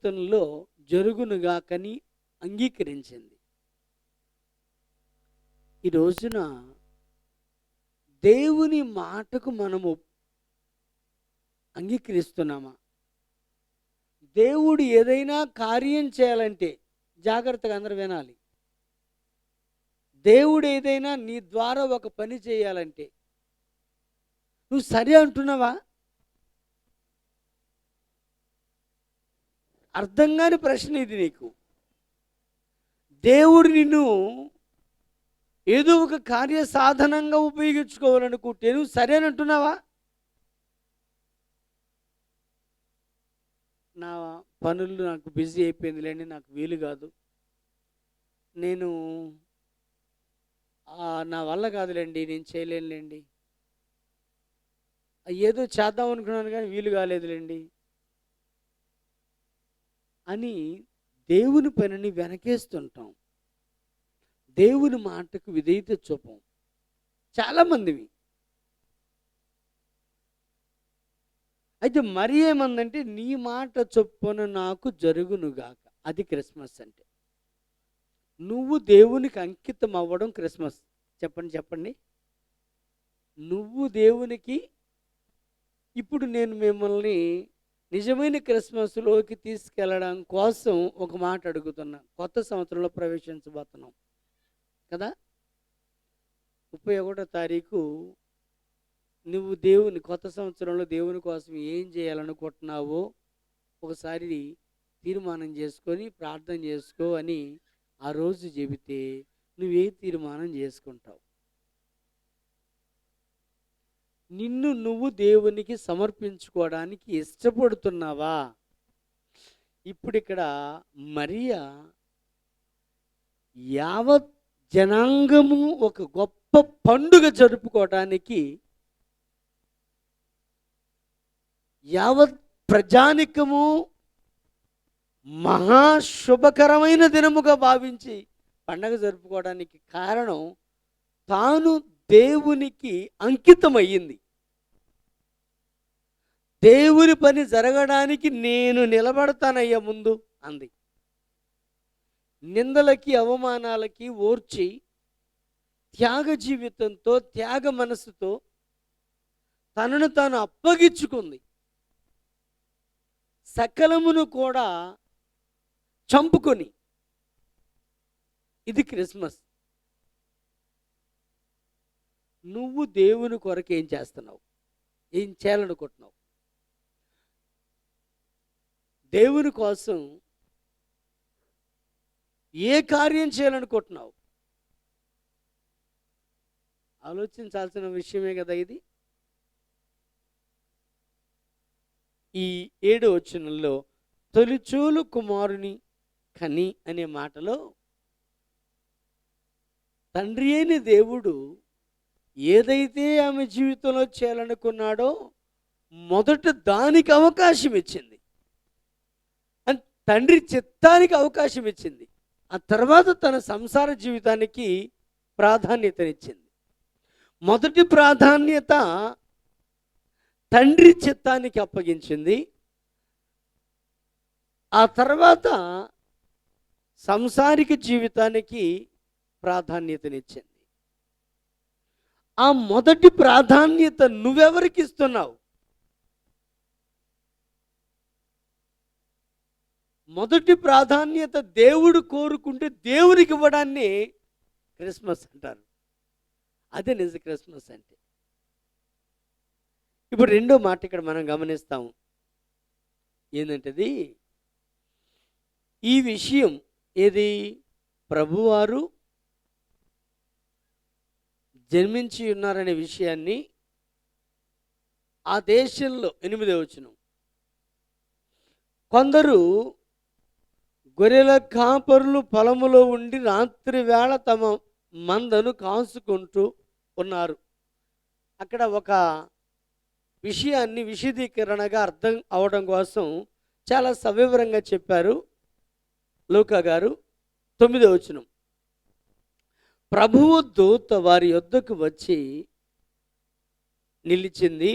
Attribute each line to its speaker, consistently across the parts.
Speaker 1: జీవితంలో జరుగునుగాకని అంగీకరించింది. ఈ రోజున దేవుని మాటకు మనము అంగీకరిస్తున్నామా? దేవుడు ఏదైనా కార్యం చేయాలంటే జాగ్రత్తగా అందరూ వినాలి. దేవుడు ఏదైనా నీ ద్వారా ఒక పని చేయాలంటే నువ్వు సరే అంటున్నావా? అర్థం కాని ప్రశ్న ఇది నీకు. దేవుడు నిన్ను ఏదో ఒక కార్య సాధనంగా ఉపయోగించుకోవాలనుకుంటే నువ్వు సరేనంటున్నావా? నా పనులు నాకు బిజీ అయిపోయిందిలేండి, నాకు వీలు కాదు, నేను నా వల్ల కాదులేండి, నేను చేయలేనులేండి, ఏదో చేద్దాం అనుకున్నాను కానీ వీలు కాలేదులేండి అని దేవుని పనిని వెనకేస్తుంటాం. దేవుని మాటకు విధేయత చూపం చాలామందివి. అయితే మరి ఏమందంటే, నీ మాట చొప్పున నాకు జరుగునుగాక. అది క్రిస్మస్ అంటే. నువ్వు దేవునికి అంకితం అవ్వడం క్రిస్మస్. చెప్పండి చెప్పండి. నువ్వు దేవునికి, ఇప్పుడు నేను మిమ్మల్ని నిజమైన క్రిస్మస్లోకి తీసుకెళ్ళడం కోసం ఒక మాట అడుగుతున్నా. కొత్త సంవత్సరంలో ప్రవేశించబోతున్నాం కదా. 31వ తారీఖు నువ్వు దేవుని కొత్త సంవత్సరంలో దేవుని కోసం ఏం చేయాలనుకుంటున్నావో ఒకసారి తీర్మానం చేసుకొని ప్రార్థన చేసుకో అని ఆ రోజు చెబితే నువ్వే తీర్మానం చేసుకుంటావు? నిన్ను నువ్వు దేవునికి సమర్పించుకోవడానికి ఇష్టపడుతున్నావా? ఇప్పుడు ఇక్కడ మరియా యావత్ జనాంగము ఒక గొప్ప పండుగ జరుపుకోవడానికి, యావత్ ప్రజానికము మహాశుభకరమైన దినముగా భావించి పండగ జరుపుకోవడానికి కారణం తాను దేవునికి అంకితమయ్యింది. దేవుని పని జరగడానికి నేను నిలబడతానయ్యా ముందు అంది. నిందలకి అవమానాలకి ఓర్చి త్యాగ జీవితంతో త్యాగ మనసుతో తనను తాను అప్పగించుకుంది. సకలమును కూడా చంపుకొని. ఇది క్రిస్మస్. నువ్వు దేవుని కొరకు ఏం చేస్తున్నావు? ఏం చేయాలనుకుంటున్నావు? దేవుని కోసం ఏ కార్యం చేయాలనుకుంటున్నావు? ఆలోచించాల్సిన విషయమే కదా ఇది. ఈ 7వ వచనంలో తొలిచూలు కుమారుని కని అనే మాటలో తండ్రి అయిన దేవుడు ఏదైతే ఆమె జీవితంలో చేయాలనుకున్నాడో మొదట దానికి అవకాశం ఇచ్చింది. తండ్రి చిత్తానికి అవకాశం ఇచ్చింది. ఆ తర్వాత తన సంసార జీవితానికి ప్రాధాన్యతనిచ్చింది. మొదటి ప్రాధాన్యత తండ్రి చిత్తానికి అప్పగించింది. ఆ తర్వాత సంసారిక జీవితానికి ప్రాధాన్యతనిచ్చింది. ఆ మొదటి ప్రాధాన్యత నువ్వెవరికి ఇస్తున్నావు? మొదటి ప్రాధాన్యత దేవుడు కోరుకుంటే దేవునికి ఇవ్వడాన్ని క్రిస్మస్ అంటారు. అదే నిజ క్రిస్మస్ అంటే. ఇప్పుడు రెండో మాట ఇక్కడ మనం గమనిస్తాము. ఏంటంటది? ఈ విషయం ఏది? ప్రభువారు జన్మించి ఉన్నారనే విషయాన్ని ఆ దేశంలో 8వ వచనం, కొందరు గొర్రెల కాపరులు పొలములో ఉండి రాత్రి వేళ తమ మందను కాసుకుంటూ ఉన్నారు. అక్కడ ఒక విషయాన్ని విశదీకరణగా అర్థం అవడం కోసం చాలా సవివరంగా చెప్పారు లూకా గారు. 9వ వచనం, ప్రభువు దూత వారి యొద్దకు వచ్చి నిలిచింది.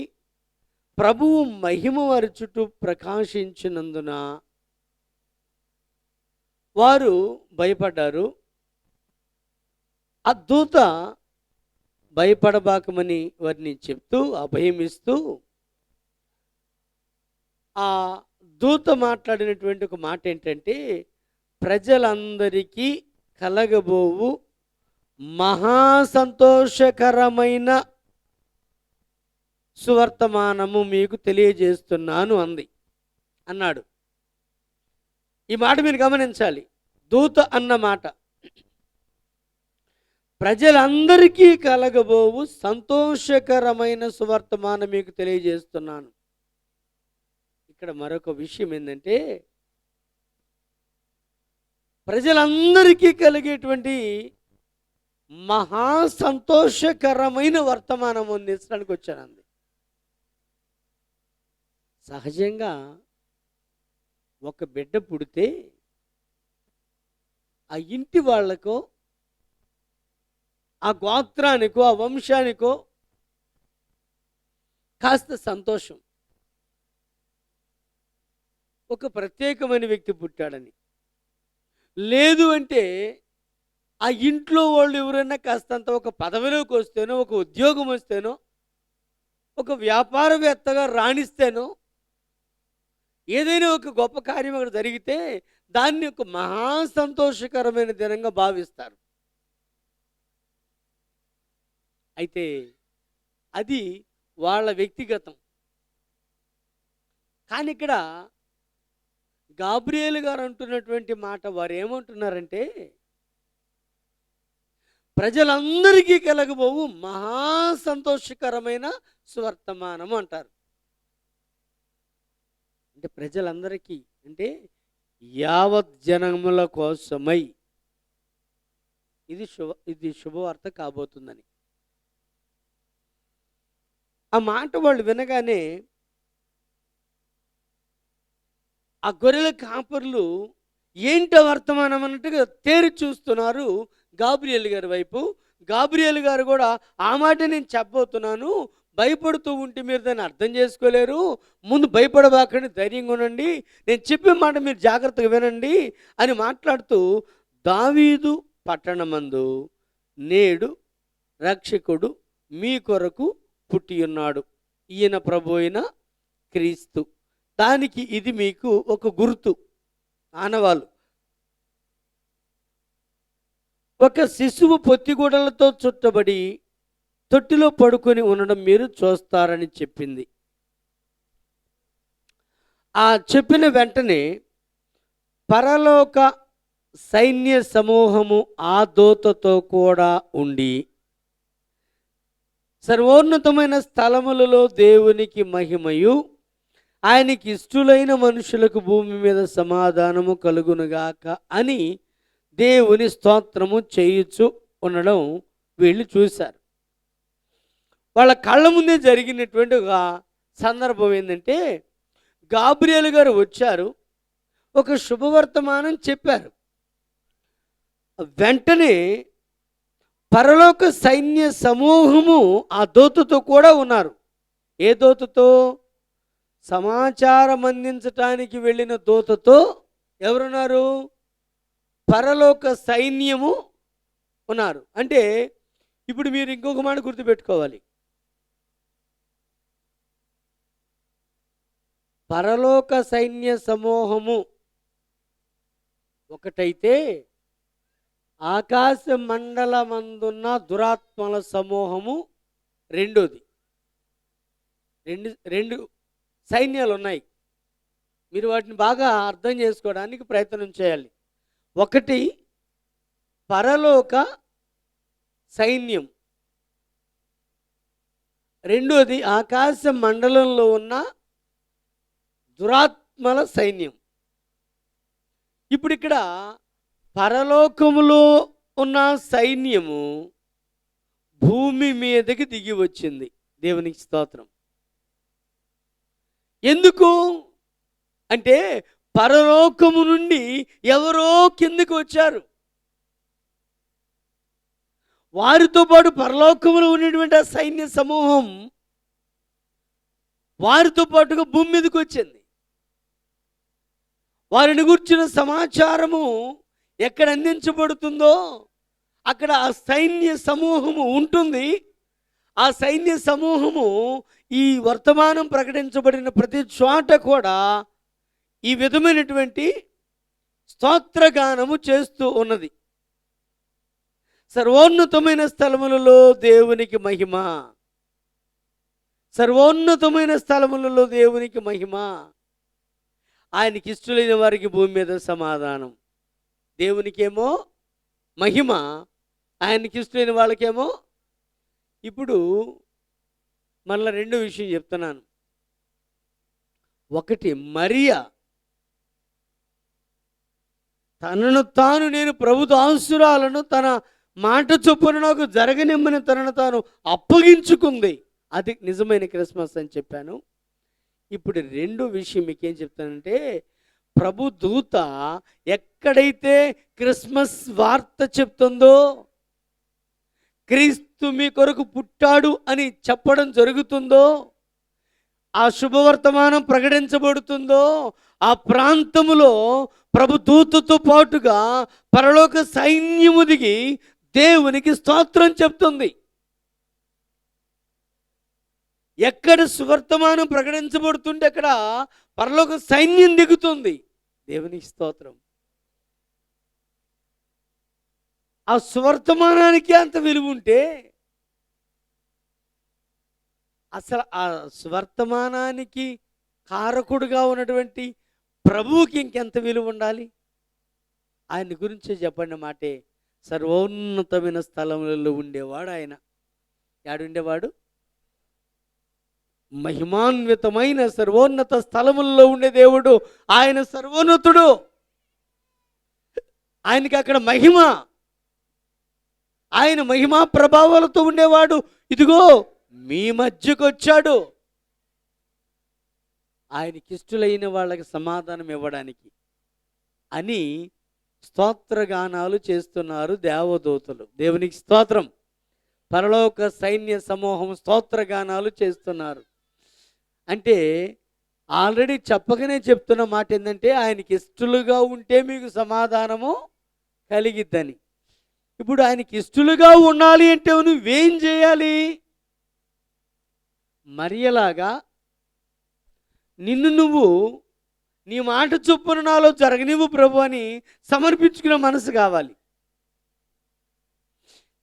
Speaker 1: ప్రభువు మహిమ వారి చుట్టూ ప్రకాశించినందున వారు భయపడ్డారు. ఆ దూత భయపడబాకమని వారిని చెప్తూ అభయమిస్తూ, ఆ దూత మాట్లాడినటువంటి ఒక మాట ఏంటంటే, ప్రజలందరికీ కలగబోవు మహా సంతోషకరమైన సువర్తమానము మీకు తెలియజేస్తున్నాను అన్నాడు. ఈ మాట మీరు గమనించాలి. దూత అన్న మాట ప్రజలందరికీ కలగబోవు సంతోషకరమైన సువర్తమానం మీకు తెలియజేస్తున్నాను. ఇక్కడ మరొక విషయం ఏంటంటే, ప్రజలందరికీ కలిగేటువంటి మహా సంతోషకరమైన వర్తమానం అందించడానికి వచ్చానంది. సహజంగా ఒక బిడ్డ పుడితే ఆ ఇంటి వాళ్ళకో, ఆ గోత్రానికో, ఆ వంశానికో కాస్త సంతోషం. ఒక ప్రత్యేకమైన వ్యక్తి పుట్టాడని. లేదు అంటే ఆ ఇంట్లో వాళ్ళు ఎవరైనా కాస్తంత ఒక పదవిలోకి వస్తేనో, ఒక ఉద్యోగం వస్తేనో, ఒక వ్యాపారవేత్తగా రాణిస్తేనో, ఏదైనా ఒక గొప్ప కార్యం అక్కడ జరిగితే దాన్ని ఒక మహా సంతోషకరమైన దినంగా భావిస్తారు. అయితే అది వాళ్ళ వ్యక్తిగతం. కానీ ఇక్కడ గాబ్రియేలు గారు అంటున్నటువంటి మాట, వారు ఏమంటున్నారంటే, ప్రజలందరికీ కలగబోవు మహా సంతోషకరమైన సువర్తమానము అంటారు. అంటే ప్రజలందరికీ అంటే యావత్ జనముల కోసమై ఇది శుభవార్త కాబోతుందని. ఆ మాట వాళ్ళు వినగానే ఆ గొర్రెల కాపర్లు ఏంటో వర్తమానం అన్నట్టుగా తేరి చూస్తున్నారు గాబ్రియేలు గారి వైపు. గాబ్రియేలు గారు కూడా ఆ మాట నేను చెప్పబోతున్నాను, భయపడుతూ ఉంటే మీరు దాన్ని అర్థం చేసుకోలేరు, ముందు భయపడబాకండి, ధైర్యంగా ఉండండి, నేను చెప్పే మాట మీరు జాగ్రత్తగా వినండి అని మాట్లాడుతూ, దావీదు పట్టణమందు నేడు రక్షకుడు మీ కొరకు పుట్టి ఉన్నాడు, ఈయన ప్రభు అయిన క్రీస్తు, దానికి ఇది మీకు ఒక గుర్తు, ఆనవాళ్ళు. ఒక శిశువు పొత్తిగూడలతో చుట్టబడి తొట్టిలో పడుకొని ఉండడం మీరు చూస్తారని చెప్పింది. ఆ చెప్పిన వెంటనే పరలోక సైన్య సమూహము ఆ దూతతో కూడా ఉండి, సర్వోన్నతమైన స్థలములలో దేవునికి మహిమయు, ఆయనకి ఇష్టలైన మనుషులకు భూమి మీద సమాధానము కలుగునుగాక అని దేవుని స్తోత్రము చేయుచు ఉండడం వీళ్ళు చూశారు. వాళ్ళ కళ్ళ ముందే జరిగినటువంటి ఒక సందర్భం ఏంటంటే, గాబ్రియేలు గారు వచ్చారు, ఒక శుభవర్తమానం చెప్పారు. వెంటనే పరలోక సైన్య సమూహము ఆ దూతతో కూడా ఉన్నారు. ఏ దూతతో? సమాచారం అందించటానికి వెళ్ళిన దూతతో ఎవరున్నారు? పరలోక సైన్యము ఉన్నారు. అంటే ఇప్పుడు మీరు ఇంకొక మాట గుర్తుపెట్టుకోవాలి. పరలోక సైన్య సమూహము ఒకటైతే, ఆకాశ మండలమందున్న దురాత్మల సమూహము రెండోది. రెండు సైన్యాలు ఉన్నాయి. మీరు వాటిని బాగా అర్థం చేసుకోవడానికి ప్రయత్నం చేయాలి. ఒకటి పరలోక సైన్యం, రెండోది ఆకాశ మండలంలో ఉన్న దురాత్మల సైన్యం. ఇప్పుడు ఇక్కడ పరలోకములో ఉన్న సైన్యము భూమి మీదకి దిగి వచ్చింది. దేవునికి స్తోత్రం. ఎందుకు అంటే పరలోకము నుండి ఎవరో కిందకి వచ్చారు. వారితో పాటు పరలోకములో ఉన్నటువంటి ఆ సైన్య సమూహం వారితో పాటుగా భూమి మీదకి వచ్చింది. వారిని గురించిన సమాచారము ఎక్కడ అందించబడుతుందో అక్కడ ఆ సైన్య సమూహము ఉంటుంది. ఆ సైన్య సమూహము ఈ వర్తమానం ప్రకటించబడిన ప్రతి చోట కూడా ఈ విధమైనటువంటి స్తోత్రగానము చేస్తూ ఉన్నది. సర్వోన్నతమైన స్థలములలో దేవునికి మహిమ, సర్వోన్నతమైన స్థలములలో దేవునికి మహిమ. ఆయనకి ఇష్టలైన వారికి భూమి మీద సమాధానం. దేవునికేమో మహిమ, ఆయనకి ఇష్టలైన వాళ్ళకేమో. ఇప్పుడు మళ్ళీ రెండో విషయం చెప్తున్నాను. ఒకటి, మరియా తనను తాను నేను ప్రభు దాసురాలను తన మాట చొప్పున నాకు జరగనిమ్మని తనను తాను అప్పగించుకుంది. అది నిజమైన క్రిస్మస్ అని చెప్పాను. ఇప్పుడు రెండో విషయం మీకేం చెప్తానంటే, ప్రభు దూత ఎక్కడైతే క్రిస్మస్ వార్త చెప్తుందో, క్రీస్తు మీ కొరకు పుట్టాడు అని చెప్పడం జరుగుతుందో, ఆ శుభవర్తమానం ప్రకటించబడుతుందో, ఆ ప్రాంతములో ప్రభు దూతతో పాటుగా పరలోక సైన్యము దిగి దేవునికి స్తోత్రం చెప్తుంది. ఎక్కడ సువర్తమానం ప్రకటించబడుతుంటే అక్కడ పరలోక సైన్యం దిగుతుంది. దేవునికి స్తోత్రం. ఆ సువర్తమానానికి అంత విలువ ఉంటే అసలు ఆ సువర్తమానానికి కారకుడుగా ఉన్నటువంటి ప్రభువుకి ఇంకెంత విలువ ఉండాలి? ఆయన గురించి చెప్పండి మాటే. సర్వోన్నతమైన స్థలములలో ఉండేవాడు ఆయన. యాడుండేవాడు? మహిమాన్వితమైన సర్వోన్నత స్థలములలో ఉండే దేవుడు ఆయన సర్వోన్నతుడు. ఆయనకి అక్కడ మహిమ, ఆయన మహిమా ప్రభావాలతో ఉండేవాడు. ఇదిగో మీ మధ్యకు వచ్చాడు ఆయనకి ఇష్టలైన వాళ్ళకి సమాధానం ఇవ్వడానికి అని స్తోత్రగానాలు చేస్తున్నారు దేవదూతలు. దేవునికి స్తోత్రం. పరలోక సైన్య సమూహం స్తోత్రగానాలు చేస్తున్నారు. అంటే ఆల్రెడీ చెప్పగానే చెప్తున్న మాట ఏంటంటే, ఆయనకి ఇష్టలుగా ఉంటే మీకు సమాధానము కలిగిద్దని. ఇప్పుడు ఆయనకి ఇష్టలుగా ఉండాలి అంటే నువ్వేం చేయాలి? మరియలాగా నిన్ను నువ్వు నీ మాట చొప్పున నాలో జరగనివ్వు ప్రభు అని సమర్పించుకునే మనసు కావాలి.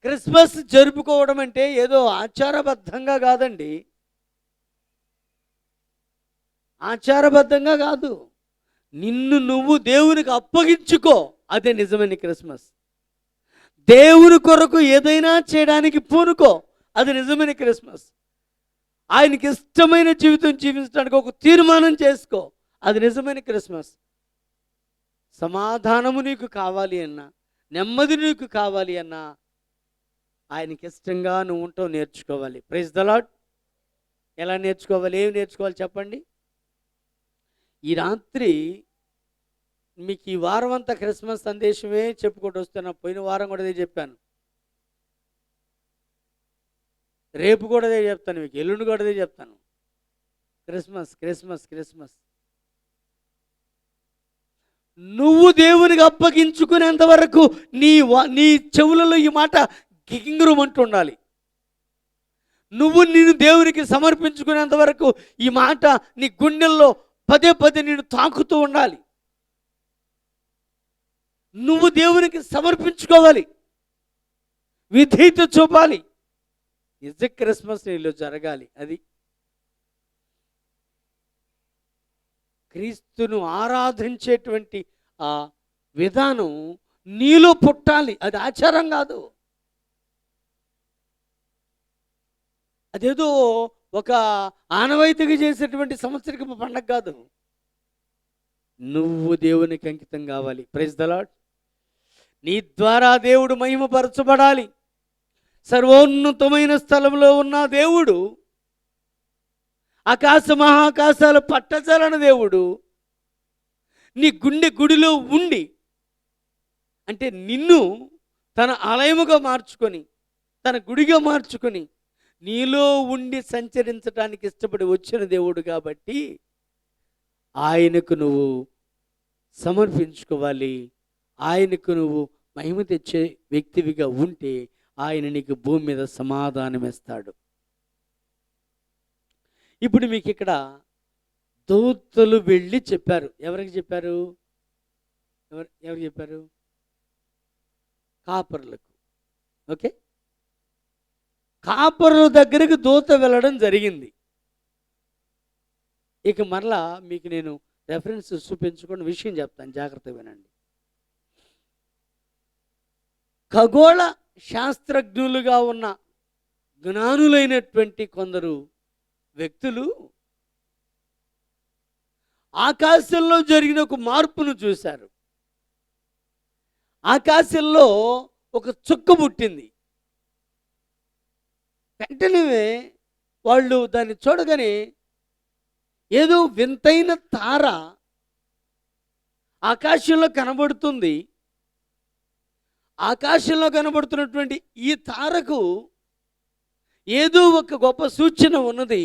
Speaker 1: క్రిస్మస్ జరుపుకోవడం అంటే ఏదో ఆచారబద్ధంగా కాదండి, ఆచారబద్ధంగా కాదు. నిన్ను నువ్వు దేవునికి అప్పగించుకో, అదే నిజమైన క్రిస్మస్. దేవుని కొరకు ఏదైనా చేయడానికి పూనుకో, అది నిజమైన క్రిస్మస్. ఆయనకి ఇష్టమైన జీవితం జీవించడానికి ఒక తీర్మానం చేసుకో, అది నిజమైన క్రిస్మస్. సమాధానము నీకు కావాలి అన్నా, నెమ్మది నీకు కావాలి అన్నా, ఆయనకి ఇష్టంగా నువ్వు ఉంటావు నేర్చుకోవాలి. Praise the Lord. ఎలా నేర్చుకోవాలి? ఏం నేర్చుకోవాలి చెప్పండి? ఈ రాత్రి మీకు ఈ వారం అంతా క్రిస్మస్ సందేశమే చెప్పుకుంటూ వస్తున్నా. పోయిన వారం కూడా అదే చెప్పాను, రేపు కూడా అదే చెప్తాను, మీకు ఎల్లుండి కూడా అదే చెప్తాను. Christmas Christmas Christmas. నువ్వు దేవునికి అప్పగించుకునేంత వరకు నీ చెవులలో ఈ మాట గిగింగురుమంటూ ఉండాలి. నువ్వు నిన్ను దేవునికి సమర్పించుకునేంత వరకు ఈ మాట నీ గుండెల్లో పదే పదే నిన్ను తాకుతూ ఉండాలి. నువ్వు దేవునికి సమర్పించుకోవాలి, విధేయత చూపాలి. నిజ క్రిస్మస్ నీలో జరగాలి. అది క్రీస్తును ఆరాధించేటువంటి ఆ విధానం నీలో పుట్టాలి. అది ఆచారం కాదు, అదేదో ఒక ఆనవాయితీగా చేసేటువంటి సంవత్సరిక పండగ కాదు. నువ్వు దేవునికి అంకితం కావాలి. Praise the Lord. నీ ద్వారా దేవుడు మహిమపరచబడాలి. సర్వోన్నతమైన స్థలంలో ఉన్న దేవుడు, ఆకాశ మహాకాశాలు పట్టజాలని దేవుడు నీ గుండె గుడిలో ఉండి, అంటే నిన్ను తన ఆలయముగా మార్చుకొని, తన గుడిగా మార్చుకొని నీలో ఉండి సంచరించడానికి ఇష్టపడి వచ్చిన దేవుడు కాబట్టి ఆయనకు నువ్వు సమర్పించుకోవాలి. ఆయనకు నువ్వు మహిమ తెచ్చే వ్యక్తివిగా ఉంటే ఆయన నీకు భూమి మీద సమాధానం ఇస్తాడు. ఇప్పుడు మీకు ఇక్కడ దూతలు వెళ్ళి చెప్పారు. ఎవరికి చెప్పారు? ఎవరు చెప్పారు? కాపరులకు. ఓకే, కాపరుల దగ్గరికి దూత వెళ్ళడం జరిగింది. ఇక మరలా మీకు నేను రెఫరెన్స్ చూపించుకున్న విషయం చెప్తాను, జాగ్రత్తగా వినండి. ఖగోళ శాస్త్రజ్ఞులుగా ఉన్న జ్ఞానులైనటువంటి కొందరు వ్యక్తులు ఆకాశంలో జరిగిన ఒక మార్పును చూశారు. ఆకాశంలో ఒక చుక్క పుట్టింది. వెంటనే వాళ్ళు దాన్ని చూడగానే ఏదో వింతైన తార ఆకాశంలో కనబడుతుంది. ఆకాశంలో కనబడుతున్నటువంటి ఈ తారకు ఏదో ఒక గొప్ప సూచన ఉన్నది,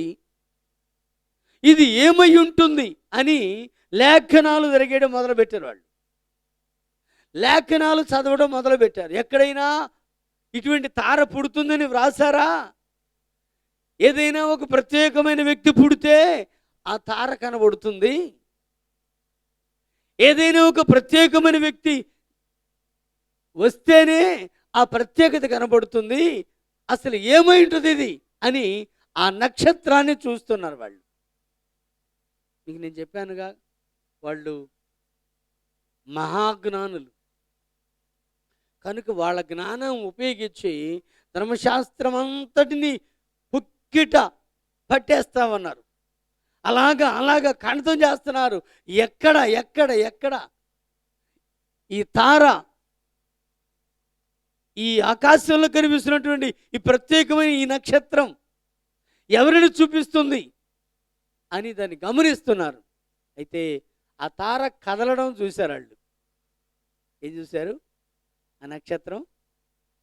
Speaker 1: ఇది ఏమై ఉంటుంది అని లేఖనాలు తిరగడం మొదలుపెట్టారు. వాళ్ళు లేఖనాలు చదవడం మొదలుపెట్టారు. ఎక్కడైనా ఇటువంటి తార పుడుతుందని వ్రాసారా? ఏదైనా ఒక ప్రత్యేకమైన వ్యక్తి పుడితే ఆ తార కనబడుతుంది. ఏదైనా ఒక ప్రత్యేకమైన వ్యక్తి వస్తేనే ఆ ప్రత్యేకత కనబడుతుంది. అసలు ఏమై ఉంటుంది ఇది అని ఆ నక్షత్రాన్ని చూస్తున్నారు వాళ్ళు. మీకు నేను చెప్పానుగా, వాళ్ళు మహాజ్ఞానులు కనుక వాళ్ళ జ్ఞానం ఉపయోగించి ధర్మశాస్త్రం అంతటిని పుక్కిట పట్టేస్తామన్నారు. అలాగా ఖండితం చేస్తున్నారు. ఎక్కడ ఎక్కడ ఎక్కడ ఈ తార, ఈ ఆకాశంలో కనిపిస్తున్నటువంటి ఈ ప్రత్యేకమైన ఈ నక్షత్రం ఎవరిని చూపిస్తుంది అని దాన్ని గమనిస్తున్నారు. అయితే ఆ తార కదలడం చూశారు వాళ్ళు. ఏం చూశారు? ఆ నక్షత్రం,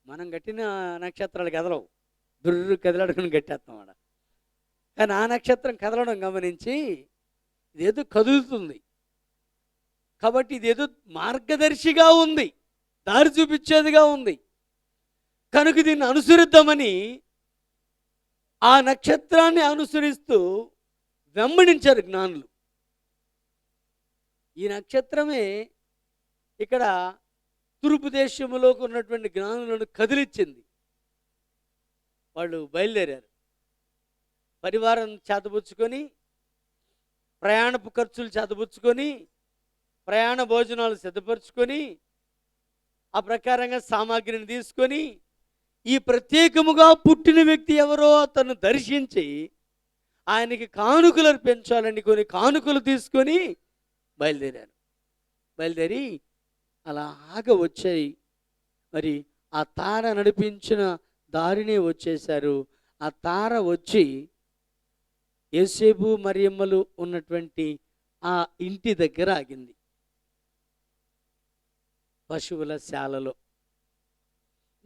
Speaker 1: మనం కట్టిన నక్షత్రాలు కదలవు, దుర్రు కదలడం కట్టేస్తాం ఆడ. కానీ ఆ నక్షత్రం కదలడం గమనించి ఇదేదో కదులుతుంది కాబట్టి ఇదేదో మార్గదర్శిగా ఉంది, దారి చూపించేదిగా ఉంది కనుక దీన్ని అనుసరిద్దామని ఆ నక్షత్రాన్ని అనుసరిస్తూ వెంబడించారు జ్ఞానులు. ఈ నక్షత్రమే ఇక్కడ తూర్పు దేశంలోకి ఉన్నటువంటి జ్ఞానులను కదిలిచ్చింది. వాళ్ళు బయలుదేరారు. పరివారం చేతబుచ్చుకొని, ప్రయాణపు ఖర్చులు చేతబుచ్చుకొని, ప్రయాణ భోజనాలు సిద్ధపరచుకొని, ఆ ప్రకారంగా సామాగ్రిని తీసుకొని, ఈ ప్రత్యేకముగా పుట్టిన వ్యక్తి ఎవరో అతను దర్శించి ఆయనకి కానుకలు అర్పించాలని కొన్ని కానుకలు తీసుకొని బయలుదేరి అలాగ వచ్చాయి. మరి ఆ తార నడిపించిన దారినే వచ్చేశారు. ఆ తార వచ్చి యోసేపు మరియమ్మలు ఉన్నటువంటి ఆ ఇంటి దగ్గర ఆగింది, పశువుల శాలలో.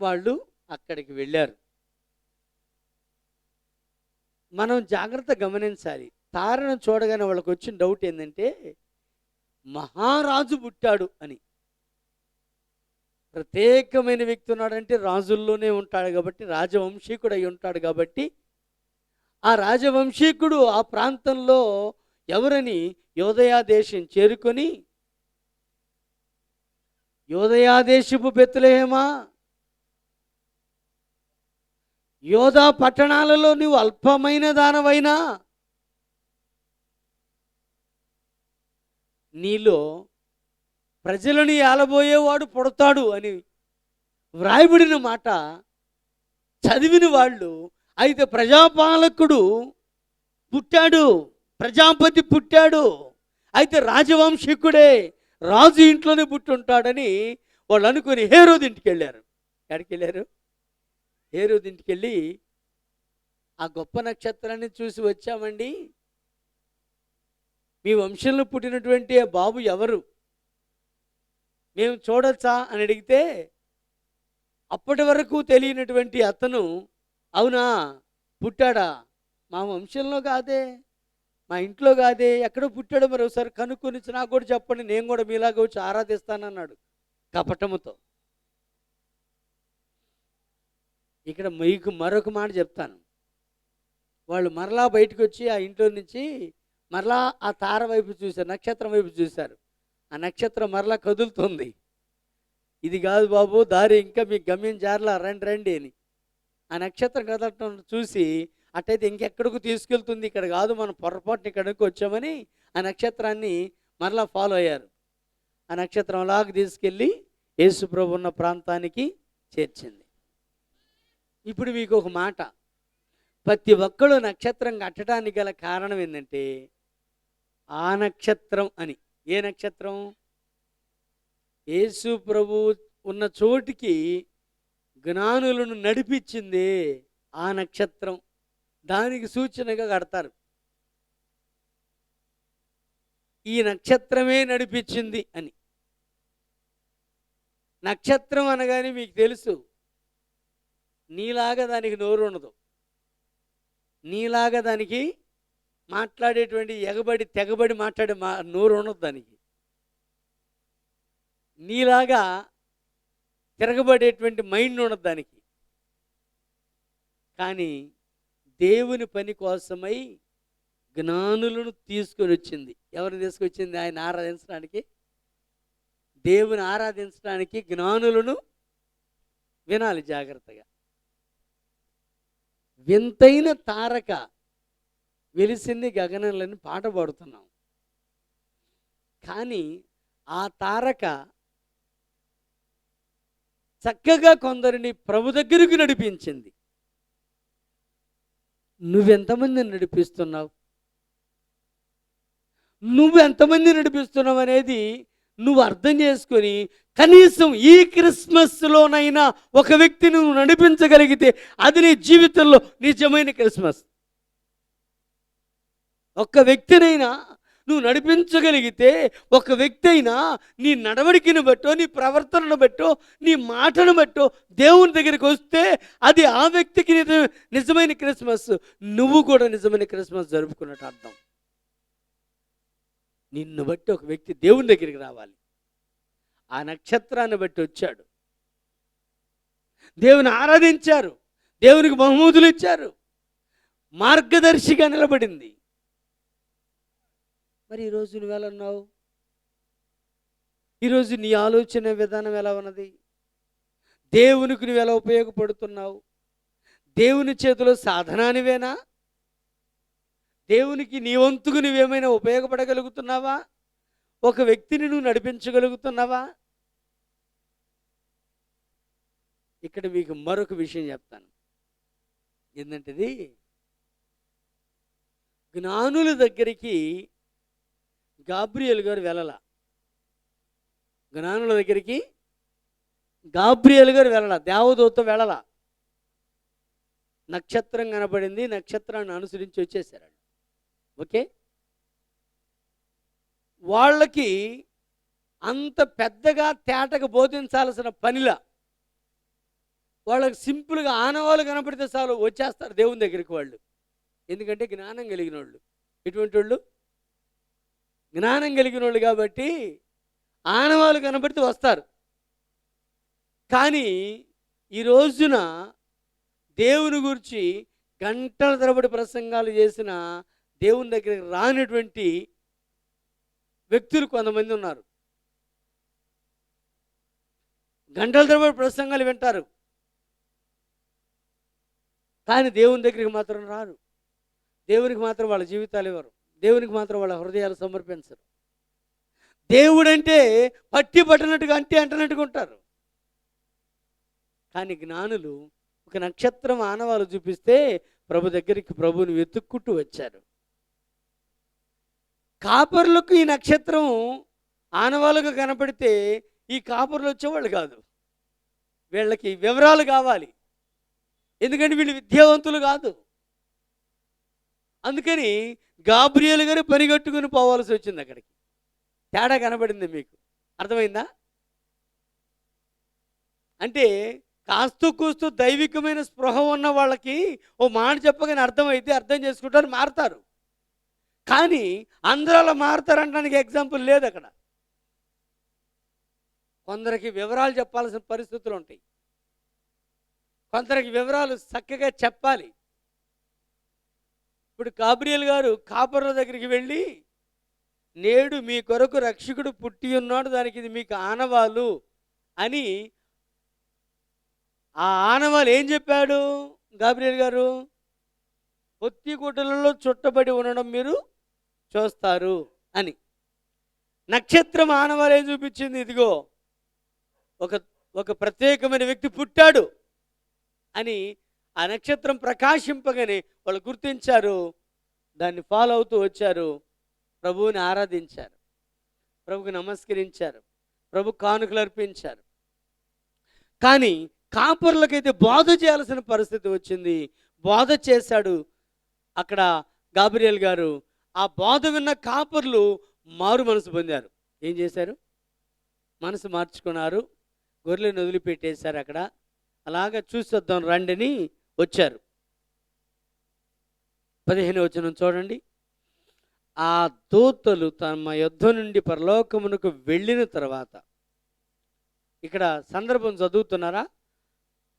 Speaker 1: వాళ్ళు అక్కడికి వెళ్ళారు. మనం జాగ్రత్త గమనించాలి. తారను చూడగానే వాళ్ళకి వచ్చిన డౌట్ ఏంటంటే మహారాజు పుట్టాడు అని. ప్రత్యేకమైన వ్యక్తి ఉన్నాడంటే రాజుల్లోనే ఉంటాడు కాబట్టి, రాజవంశీకుడు అయి ఉంటాడు కాబట్టి, ఆ రాజవంశీకుడు ఆ ప్రాంతంలో ఎవరని యోదయా దేశం చేరుకొని, యోదయా దేశపు బెత్లెహేమా, యోధా పట్టణాలలో నువ్వు అల్పమైన దానవైనా నీలో ప్రజలను ఏలబోయేవాడు పుడతాడు అని వ్రాయబడిన మాట చదివిన వాళ్ళు, అయితే ప్రజాపాలకుడు పుట్టాడు, ప్రజాపతి పుట్టాడు, అయితే రాజవంశీకుడే, రాజు ఇంట్లోనే పుట్టుంటాడని వాళ్ళు అనుకుని హేరోదు ఇంటికి వెళ్ళారు. ఎక్కడికి వెళ్ళారు? హేరోదు ఇంటికి వెళ్ళి ఆ గొప్ప నక్షత్రాన్ని చూసి వచ్చామండి, మీ వంశంలో పుట్టినటువంటి ఆ బాబు ఎవరు, మేము చూడొచ్చా అని అడిగితే అప్పటి వరకు తెలియనటువంటి అతను, అవునా పుట్టాడా, మా వంశంలో కాదే, మా ఇంట్లో కాదే, ఎక్కడో పుట్టాడో మరి ఒకసారి కనుక్కొని నాకు కూడా చెప్పండి, నేను కూడా మీలాగా వచ్చి ఆరాధిస్తానన్నాడు. కపటముతో. ఇక్కడ మీకు మరొక మాట చెప్తాను. వాళ్ళు మరలా బయటకు వచ్చి ఆ ఇంట్లో నుంచి మరలా ఆ తార వైపు చూశారు, నక్షత్రం వైపు చూశారు. ఆ నక్షత్రం మరలా కదులుతుంది. ఇది కాదు బాబు దారి, ఇంకా మీ గమ్యం జారలా, రండి రండి అని. ఆ నక్షత్రం కదలటం చూసి అట్టయితే ఇంకెక్కడికి తీసుకెళ్తుంది, ఇక్కడ కాదు, మనం పొరపాటుని ఇక్కడికి వచ్చామని ఆ నక్షత్రాన్ని మరలా ఫాలో అయ్యారు. ఆ నక్షత్రం అలాగ తీసుకెళ్ళి యేసు ప్రభు ఉన్న ప్రాంతానికి చేర్చింది. ఇప్పుడు మీకు ఒక మాట, ప్రతి ఒక్కళ్ళు నక్షత్రం కట్టడానికి గల కారణం ఏంటంటే ఆ నక్షత్రం అని. ఏ నక్షత్రం? యేసు ప్రభు ఉన్న చోటికి జ్ఞానులను నడిపించింది ఆ నక్షత్రం. దానికి సూచనగా కడతారు, ఈ నక్షత్రమే నడిపించింది అని. నక్షత్రం అనగానే మీకు తెలుసు, నీలాగా దానికి నోరు ఉండదు, నీలాగా దానికి మాట్లాడేటువంటి ఎగబడి తెగబడి మాట్లాడే నోరు ఉండదు దానికి, నీలాగా తిరగబడేటువంటి మైండ్ ఉండదు దానికి. కానీ దేవుని పని కోసమై జ్ఞానులను తీసుకొని వచ్చింది. ఎవరిని తీసుకొచ్చింది? ఆయన ఆరాధించడానికి, దేవుని ఆరాధించడానికి జ్ఞానులను. వినాలి జాగ్రత్తగా. వింతైన తారక వెలిసింది గగనంలోని పాట పాడుతున్నాం. కానీ ఆ తారక చక్కగా కొందరిని ప్రభు దగ్గరికి నడిపించింది. నువ్వెంతమందిని నడిపిస్తున్నావు? నువ్వెంతమంది నడిపిస్తున్నావు అనేది నువ్వు అర్థం చేసుకొని కనీసం ఈ క్రిస్మస్లోనైనా ఒక వ్యక్తిని నువ్వు నడిపించగలిగితే అది నీ జీవితంలో నిజమైన క్రిస్మస్. ఒక్క వ్యక్తినైనా నువ్వు నడిపించగలిగితే, ఒక వ్యక్తి అయినా నీ నడవడికను బట్టో, నీ ప్రవర్తనను బట్టో, నీ మాటను బట్టో దేవుని దగ్గరికి వస్తే అది ఆ వ్యక్తికి నిజమైన క్రిస్మస్. నువ్వు కూడా నిజమైన క్రిస్మస్ జరుపుకున్నట్టు అర్థం. నిన్ను బట్టి ఒక వ్యక్తి దేవుని దగ్గరికి రావాలి. ఆ నక్షత్రాన్ని బట్టి వచ్చాడు, దేవుని ఆరాధించారు, దేవునికి బహుమతులు ఇచ్చారు, మార్గదర్శిగా నిలబడింది. మరి ఈరోజు నువ్వు ఎలా ఉన్నావు? ఈరోజు నీ ఆలోచన విధానం ఎలా ఉన్నది? దేవునికి నువ్వు ఎలా ఉపయోగపడుతున్నావు? దేవుని చేతిలో సాధనానివేనా? దేవునికి నీ వంతుకు నువ్వేమైనా ఉపయోగపడగలుగుతున్నావా? ఒక వ్యక్తిని నువ్వు నడిపించగలుగుతున్నావా? ఇక్కడ మీకు మరొక విషయం చెప్తాను. ఏంటంటే జ్ఞానుల దగ్గరికి గాబ్రియేలు గారు వెళ్ళాల. జ్ఞానుల దగ్గరికి గాబ్రియేలు గారు వెళ్ళాల, దేవదూత వెళ్ళాల. నక్షత్రం కనబడింది, నక్షత్రాన్ని అనుసరించి వచ్చేసారు. ఓకే, వాళ్ళకి అంత పెద్దగా తేటగా బోధించాల్సిన పనిలా, వాళ్ళకి సింపుల్గా ఆనవాళ్ళు కనపడితే చాలు వచ్చేస్తారు దేవుని దగ్గరికి వాళ్ళు. ఎందుకంటే జ్ఞానం కలిగిన వాళ్ళు. ఎటువంటి వాళ్ళు? జ్ఞానం కలిగిన వాళ్ళు కాబట్టి ఆనవాళ్ళు కనబడితే వస్తారు. కానీ ఈ రోజున దేవుని గురించి గంటల తరబడి ప్రసంగాలు చేసిన దేవుని దగ్గరికి రానటువంటి వ్యక్తులు కొంతమంది ఉన్నారు. గంటల తరబడి ప్రసంగాలు వింటారు, కానీ దేవుని దగ్గరికి మాత్రం రారు. దేవునికి మాత్రం వాళ్ళ జీవితాలు ఇవ్వరు, దేవునికి మాత్రం వాళ్ళ హృదయాలు సమర్పించరు. దేవుడంటే పట్టి పట్టినట్టుగా అంటున్నట్టుగా ఉంటారు. కానీ జ్ఞానులు ఒక నక్షత్రం ఆనవాలు చూపిస్తే ప్రభు దగ్గరికి ప్రభువుని వెతుక్కుంటూ వచ్చారు. కాపరులకు ఈ నక్షత్రం ఆనవాలుగా కనపడితే ఈ కాపరులు వచ్చేవాళ్ళు కాదు. వీళ్ళకి వివరాలు కావాలి, ఎందుకంటే వీళ్ళు విద్యావంతులు కాదు. అందుకని గాబ్రియేలు గారు పనిగట్టుకుని పోవాల్సి వచ్చింది. అక్కడికి తేడా కనబడింది. మీకు అర్థమైందా? అంటే కాస్తూ కూస్తూ దైవికమైన స్పృహ ఉన్న వాళ్ళకి ఓ మాట చెప్పగానే అర్థమైతే అర్థం చేసుకుంటారు, మారుతారు. కానీ అందరూ అలా మారుతారంటానికి ఎగ్జాంపుల్ లేదు అక్కడ. కొందరికి వివరాలు చెప్పాల్సిన పరిస్థితులు ఉంటాయి. కొందరికి వివరాలు చక్కగా చెప్పాలి. ఇప్పుడు గాబ్రియల్ గారు కాపర్ల దగ్గరికి వెళ్ళి, నేడు మీ కొరకు రక్షకుడు పుట్టి ఉన్నాడు, దానికి ఇది మీకు ఆనవాలు అని, ఆ ఆనవాలు ఏం చెప్పాడు గాబ్రియల్ గారు? పొత్తి గుడ్డలలో చుట్టబడి ఉండడం మీరు చూస్తారు అని. నక్షత్రం ఆనవాలు ఏం చూపించింది? ఇదిగో ఒక ఒక ప్రత్యేకమైన వ్యక్తి పుట్టాడు అని. ఆ నక్షత్రం ప్రకాశింపగానే వాళ్ళు గుర్తించారు, దాన్ని ఫాలో అవుతూ వచ్చారు, ప్రభువుని ఆరాధించారు, ప్రభువుకి నమస్కరించారు, ప్రభు కానుకలు అర్పించారు. కానీ కాపర్లకైతే బోధ చేయాల్సిన పరిస్థితి వచ్చింది. బోధ చేశాడు అక్కడ గాబ్రియల్ గారు. ఆ బోధ విన్న కాపర్లు మారు మనసు పొందారు. ఏం చేశారు? మనసు మార్చుకున్నారు, గొర్రెలను వదిలిపెట్టేశారు. అక్కడ అలాగా చూసొద్దాం రండిని వచ్చారు. 15వ వచనం చూడండి. ఆ దూతలు తమ యుద్ధ నుండి పరలోకమునకు వెళ్ళిన తర్వాత, ఇక్కడ సందర్భం చదువుతున్నారా?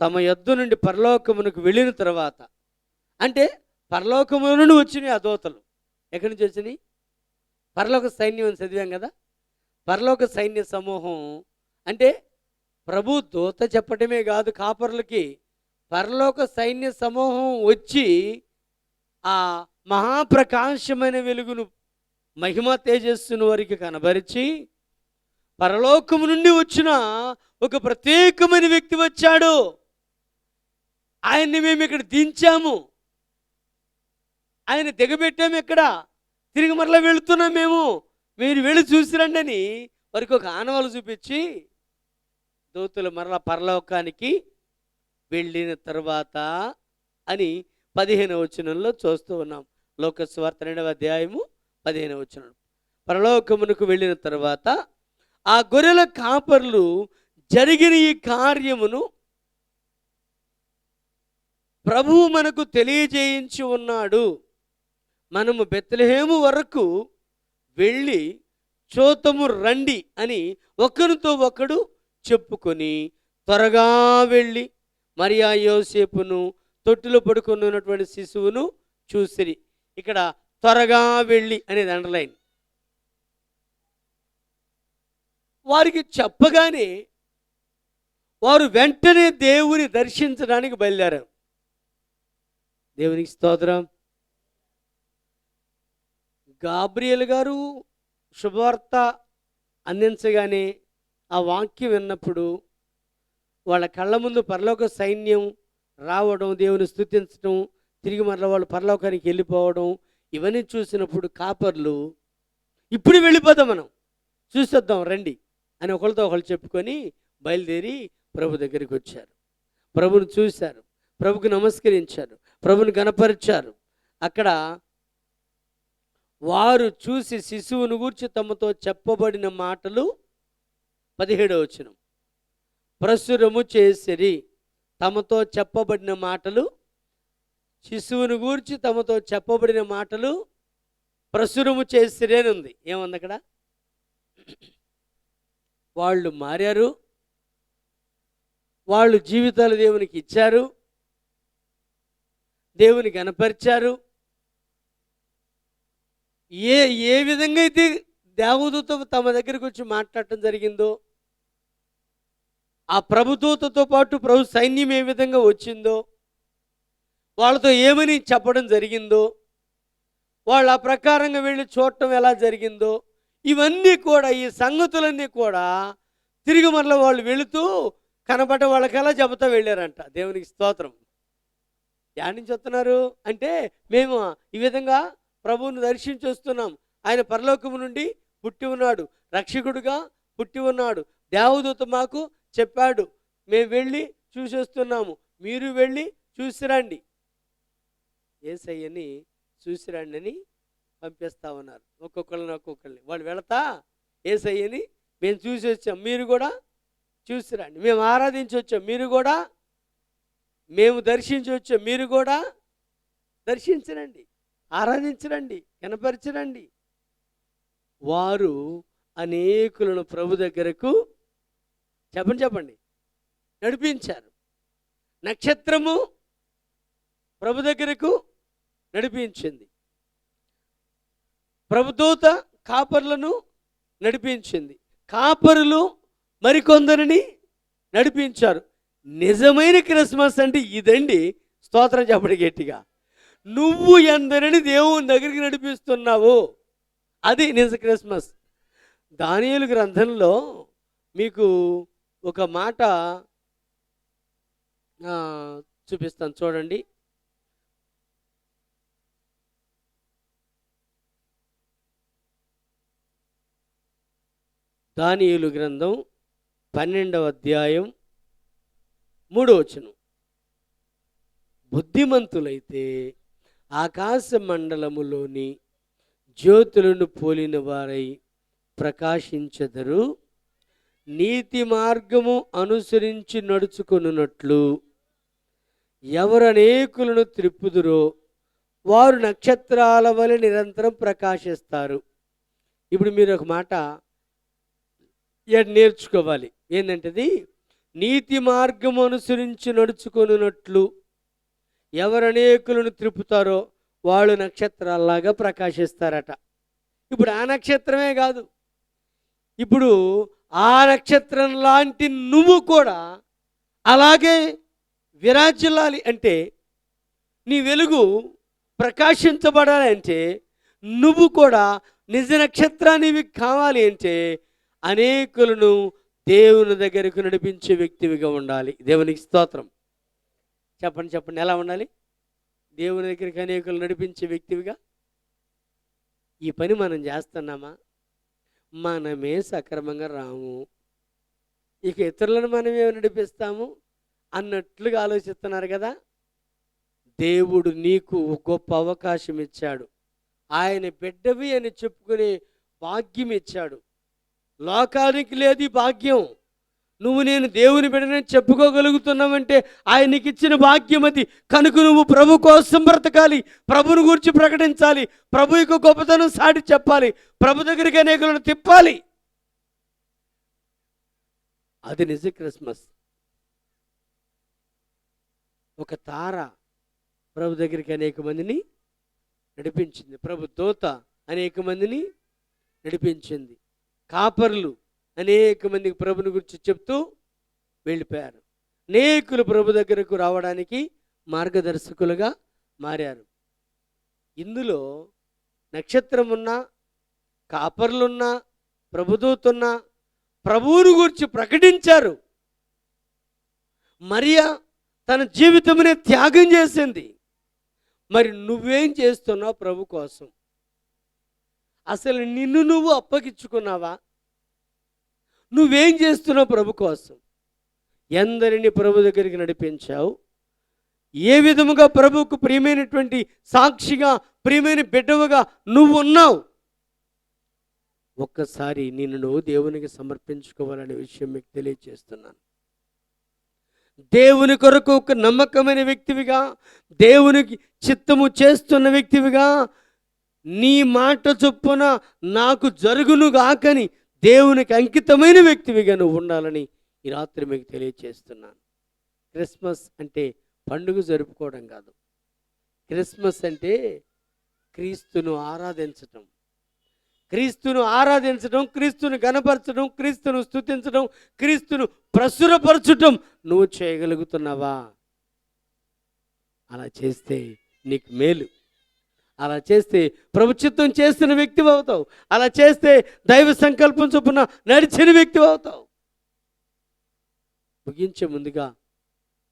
Speaker 1: తమ యుద్ధ నుండి పరలోకమునకు వెళ్ళిన తర్వాత అంటే పరలోకము నుండి వచ్చినాయి ఆ దూతలు. ఎక్కడి నుంచి వచ్చినాయి? పరలోక సైన్యం అని చదివాం కదా. పరలోక సైన్య సమూహం అంటే ప్రభు దూత చెప్పటమే కాదు, కాపర్లకి పరలోక సైన్య సమూహం వచ్చి ఆ మహాప్రకాశమైన వెలుగును, మహిమ తేజస్సును వారికి కనబరిచి, పరలోకము నుండి వచ్చిన ఒక ప్రత్యేకమైన వ్యక్తి వచ్చాడు, ఆయన్ని మేము ఇక్కడ దించాము, ఆయన దిగబెట్టాము, ఇక్కడ తిరిగి మరలా వెళుతున్నాం మేము, మీరు వెళ్ళి చూసిరండి అని వారికి ఒక ఆనవాలు చూపించి దూతలు మరలా పరలోకానికి వెళ్ళిన తర్వాత అని 15వ వచనంలో చూస్తూ ఉన్నాం. లోకసువార్త 2వ అధ్యాయము 15వ వచనం. పరలోకమునకు వెళ్ళిన తర్వాత ఆ గొర్రెల కాపర్లు జరిగిన ఈ కార్యమును ప్రభువు మనకు తెలియజేయించి ఉన్నాడు, మనము బెత్లెహేము వరకు వెళ్ళి చూతము రండి అని ఒకరితో ఒకడు చెప్పుకొని త్వరగా వెళ్ళి మరియా యోసేపును తొట్టిలో పడుకొని ఉన్నటువంటి శిశువును చూసిరి. ఇక్కడ త్వరగా వెళ్ళి అనేది అండర్లైన్. వారికి చెప్పగానే వారు వెంటనే దేవుని దర్శించడానికి బయలుదేరారు. దేవునికి స్తోత్రం. గాబ్రియల్ గారు శుభవార్త అందించగానే ఆ వాక్యం విన్నప్పుడు వాళ్ళ కళ్ళ ముందు పరలోక సైన్యం రావడం, దేవుని స్తుతించడం, తిరిగి మరల వాళ్ళు పరలోకానికి వెళ్ళిపోవడం, ఇవన్నీ చూసినప్పుడు కాపర్లు ఇప్పుడు వెళ్ళిపోదాం, మనం చూసొద్దాం రండి అని ఒకరితో ఒకళ్ళు చెప్పుకొని బయలుదేరి ప్రభు దగ్గరికి వచ్చారు. ప్రభుని చూశారు, ప్రభుకి నమస్కరించారు, ప్రభుని గణపరిచారు. అక్కడ వారు చూసి శిశువును గూర్చి తమతో చెప్పబడిన మాటలు 17వ వచనం. ప్రచురము చేసిరి. తమతో చెప్పబడిన మాటలు, శిశువును గూర్చి తమతో చెప్పబడిన మాటలు ప్రచురము చేసిరి అని ఉంది. ఏముంది అక్కడ? వాళ్ళు మారారు, వాళ్ళు జీవితాలు దేవునికి ఇచ్చారు, దేవుని గణపరిచారు. ఏ విధంగా అయితే దేవదూత తమ దగ్గరికి వచ్చి మాట్లాడటం జరిగిందో, ఆ ప్రభుదూతతో పాటు ప్రభు సైన్యం ఏ విధంగా వచ్చిందో, వాళ్ళతో ఏమని చెప్పడం జరిగిందో, వాళ్ళు ఆ ప్రకారంగా వెళ్ళి చూడటం ఎలా జరిగిందో, ఇవన్నీ కూడా, ఈ సంగతులన్నీ కూడా తిరిగి మరల వాళ్ళు వెళుతూ కనబడ్డ వాళ్ళకెలా చెబుతా వెళ్ళారంట. దేవునికి స్తోత్రం. యాడ్ నుంచి వస్తున్నారు అంటే, మేము ఈ విధంగా ప్రభువును దర్శించి వస్తున్నాం, ఆయన పరలోకము నుండి పుట్టి ఉన్నాడు, రక్షకుడుగా పుట్టి ఉన్నాడు, దేవదూత మాకు చెప్పాడు, మేము వెళ్ళి చూసి వస్తున్నాము, మీరు వెళ్ళి చూసిరండి, యేసయ్యని చూసిరండి అని పంపిస్తా ఉన్నారు. ఒక్కొక్కరిని వాళ్ళు వెళతా, యేసయ్యని మేము చూసి వచ్చాం, మీరు కూడా చూసిరండి, మేము ఆరాధించి వచ్చాం, మీరు కూడా, మేము దర్శించి వచ్చాం, మీరు కూడా దర్శించరండి, ఆరాధించరండి, కనపరచరండి. వారు అనేకులను ప్రభు దగ్గరకు చెప్పండి చెప్పండి. నడిపించారు. నక్షత్రము ప్రభు దగ్గరకు నడిపించింది. ప్రభుదూత కాపర్లను నడిపించింది. కాపరులు మరికొందరిని నడిపించారు. నిజమైన క్రిస్మస్ అంటే ఇదండి. స్తోత్రం చెప్పండి గట్టిగా. నువ్వు ఎందరిని దేవుని దగ్గరికి నడిపిస్తున్నావు, అది నిజ క్రిస్మస్. దానియేలు గ్రంథంలో మీకు ఒక మాట చూపిస్తాను చూడండి. దానియేలు గ్రంథం 12వ అధ్యాయం 3వ వచనం. బుద్ధిమంతులైతే ఆకాశ మండలములోని జ్యోతులను పోలిన వారై ప్రకాశించెదరు. నీతి మార్గము అనుసరించి నడుచుకొనున్నట్లు ఎవరు అనేకులను త్రిప్పుదురో వారు నక్షత్రాల వలె నిరంతరం ప్రకాశిస్తారు. ఇప్పుడు మీరు ఒక మాట నేర్చుకోవాలి. ఏంటంటది? నీతి మార్గము అనుసరించి నడుచుకొనున్నట్లు ఎవరు అనేకులను త్రిప్పుతారో వాళ్ళు నక్షత్రాల్లాగా ప్రకాశిస్తారట. ఇప్పుడు ఆ నక్షత్రమే కాదు, ఇప్పుడు ఆ నక్షత్రం లాంటి నువ్వు కూడా అలాగే విరాజిల్లాలి అంటే, నీ వెలుగు ప్రకాశించబడాలి అంటే, నువ్వు కూడా నిజ నక్షత్రానివి కావాలి అంటే అనేకులను దేవుని దగ్గరకు నడిపించే వ్యక్తివిగా ఉండాలి. దేవునికి స్తోత్రం. చెప్పండి చెప్పండి, ఎలా ఉండాలి? దేవుని దగ్గరికి అనేకులు నడిపించే వ్యక్తివిగా. ఈ పని మనం చేస్తున్నామా? మనమే సక్రమంగా రాము, ఇక ఇతరులను మనమేమి నడిపిస్తాము అన్నట్లుగా ఆలోచిస్తున్నారు కదా. దేవుడు నీకు గొప్ప అవకాశం ఇచ్చాడు. ఆయన బిడ్డవి అని చెప్పుకునే భాగ్యం ఇచ్చాడు. లోకానికి లేదు ఈ భాగ్యం. నువ్వు నేను దేవుని బిడ్డనని చెప్పుకోగలుగుతున్నావంటే ఆయనకి ఇచ్చిన భాగ్యం అది. కనుక నువ్వు ప్రభు కోసం బ్రతకాలి, ప్రభుని గురించి ప్రకటించాలి, ప్రభు యొక్క గొప్పతనం సాటి చెప్పాలి, ప్రభు దగ్గరికి అనేకులను తిప్పాలి. అది నిజ క్రిస్మస్. ఒక తార ప్రభు దగ్గరికి అనేక మందిని నడిపించింది. ప్రభు దూత అనేక మందిని నడిపించింది. కాపర్లు అనేక మందికి ప్రభుని గురించి చెప్తూ వెళ్ళిపోయారు. అనేకులు ప్రభు దగ్గరకు రావడానికి మార్గదర్శకులుగా మారారు. ఇందులో నక్షత్రం ఉన్నా, కాపర్లున్నా, ప్రభుదూతున్నా ప్రభువుని గురించి ప్రకటించారు. మరియా తన జీవితమునే త్యాగం చేసింది. మరి నువ్వేం చేస్తున్నావు ప్రభు కోసం? అసలు నిన్ను నువ్వు అప్పగించుకున్నావా? నువ్వేం చేస్తున్నావు ప్రభు కోసం? ఎందరిని ప్రభు దగ్గరికి నడిపించావు? ఏ విధముగా ప్రభువుకు ప్రియమైనటువంటి సాక్షిగా, ప్రియమైన బిడ్డవుగా నువ్వు ఉన్నావు? ఒక్కసారి నిన్ను నువ్వు దేవునికి సమర్పించుకోవాలనే విషయం మీకు తెలియజేస్తున్నాను. దేవుని కొరకు ఒక నమ్మకమైన వ్యక్తివిగా, దేవునికి చిత్తము చేస్తున్న వ్యక్తివిగా, నీ మాట చొప్పున నాకు జరుగును గాకని దేవునికి అంకితమైన వ్యక్తివిగా నువ్వు ఉండాలని ఈ రాత్రి మీకు తెలియజేస్తున్నాను. క్రిస్మస్ అంటే పండుగ జరుపుకోవడం కాదు. క్రిస్మస్ అంటే క్రీస్తును ఆరాధించటం. క్రీస్తును ఆరాధించడం, క్రీస్తును గణపరచడం, క్రీస్తును స్తుతించడం, క్రీస్తును ప్రచురపరచటం నువ్వు చేయగలుగుతున్నావా? అలా చేస్తే నీకు మేలు. అలా చేస్తే ప్రభుత్వం చేస్తున్న వ్యక్తి అవుతావు. అలా చేస్తే దైవ సంకల్పం చొప్పున నడిచిన వ్యక్తి అవుతావు. ముగించే ముందుగా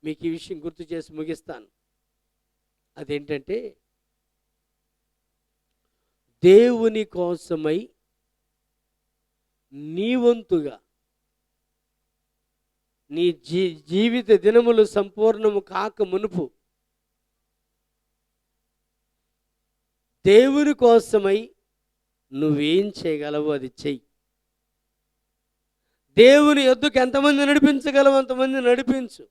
Speaker 1: మీకు ఈ విషయం గుర్తు చేసి ముగిస్తాను. అదేంటంటే, దేవుని కోసమై నీ వంతుగా నీ జీవిత దినములు సంపూర్ణము కాక మునుపు దేవుని కోసమై నువ్వేం చేయగలవో అది చెయ్యి. దేవుని యొద్దకు ఎంతమంది నడిపించగలవు అంతమంది నడిపించు.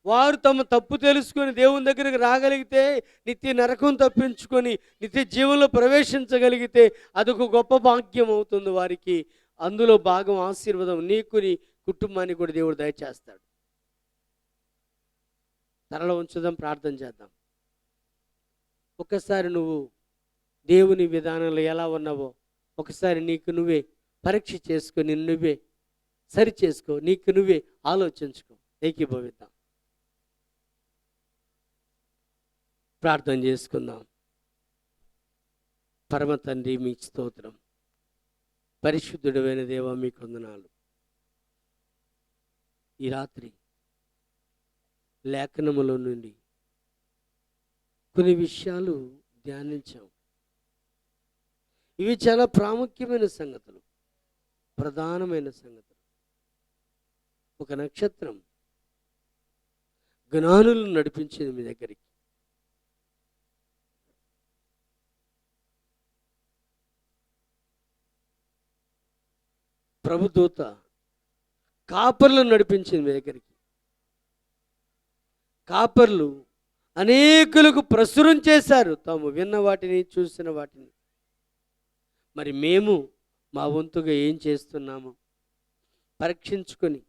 Speaker 1: వారు తమ తప్పు తెలుసుకొని దేవుని దగ్గరికి రాగలిగితే, నిత్య నరకం తప్పించుకొని నిత్య జీవంలో ప్రవేశించగలిగితే అదొక గొప్ప భాగ్యం అవుతుంది వారికి. అందులో భాగం ఆశీర్వాదం నీకు నీ కుటుంబానికి కూడా దేవుడు దయచేస్తాడు. తరలో ఉంచుదాం, ప్రార్థన చేద్దాం. ఒకసారి నువ్వు దేవుని విధానంలో ఎలా ఉన్నావో ఒకసారి నీకు నువ్వే పరీక్ష చేసుకో, నిన్ను నువ్వే సరి చేసుకో, నీకు నువ్వే ఆలోచించుకో. ఏకీభవిద్దాం, ప్రార్థన చేసుకుందాం. పరమ తండ్రి, మీకు స్తోత్రం. పరిశుద్ధుడైన దేవా, మీకు వందనాలు. ఈ రాత్రి లేఖనములో నుండి కొన్ని విషయాలు ధ్యానించాం. ఇవి చాలా ప్రాముఖ్యమైన సంగతులు, ప్రధానమైన సంగతులు. ఒక నక్షత్రం జ్ఞానులను నడిపించింది మీ దగ్గరికి. ప్రభుదూత కాపర్లను నడిపించింది మీ దగ్గరికి. కాపర్లు అనేకులకు ప్రచురం చేశారు తాము విన్న వాటిని, చూసిన వాటిని. మరి మేము మా వంతుగా ఏం చేస్తున్నామో పరీక్షించుకొని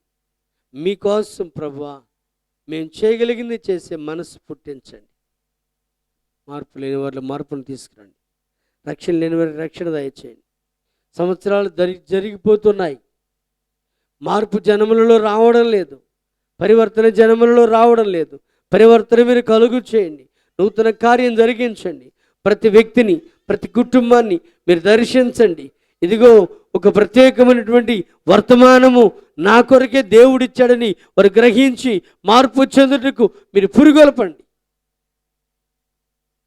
Speaker 1: మీకోసం ప్రభువా మేము చేయగలిగింది చేసే మనసు పుట్టించండి. మార్పు లేని వారిలో మార్పును తీసుకురండి. రక్షణ లేని వారి రక్షణ దయచేయండి. సంవత్సరాలు జరిగిపోతున్నాయి, మార్పు జనములలో రావడం లేదు, పరివర్తన జనములలో రావడం లేదు. పరివర్తన మీరు కలుగు చేయండి, నూతన కార్యం జరిగించండి. ప్రతి వ్యక్తిని, ప్రతి కుటుంబాన్ని మీరు దర్శించండి. ఇదిగో ఒక ప్రత్యేకమైనటువంటి వర్తమానము నా కొరకే దేవుడిచ్చాడని వారు గ్రహించి మార్పు చెందుటకు మీరు పురుగొల్పండి.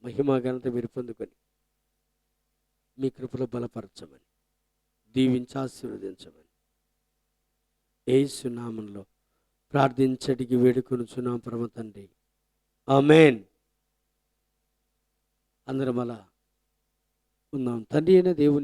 Speaker 1: మహిమా ఘనత మీరు పొందుకొని మీ కృపలో బలపరచమని, దీవించి ఆశీర్వదించమని యేసు నామములో ప్రార్థించడికి వేడుకొనుచున్నాం పరమ తండ్రి. ఆమేన్. అందరం అలా ఉన్నాం. తండ్రి అయిన దేవుని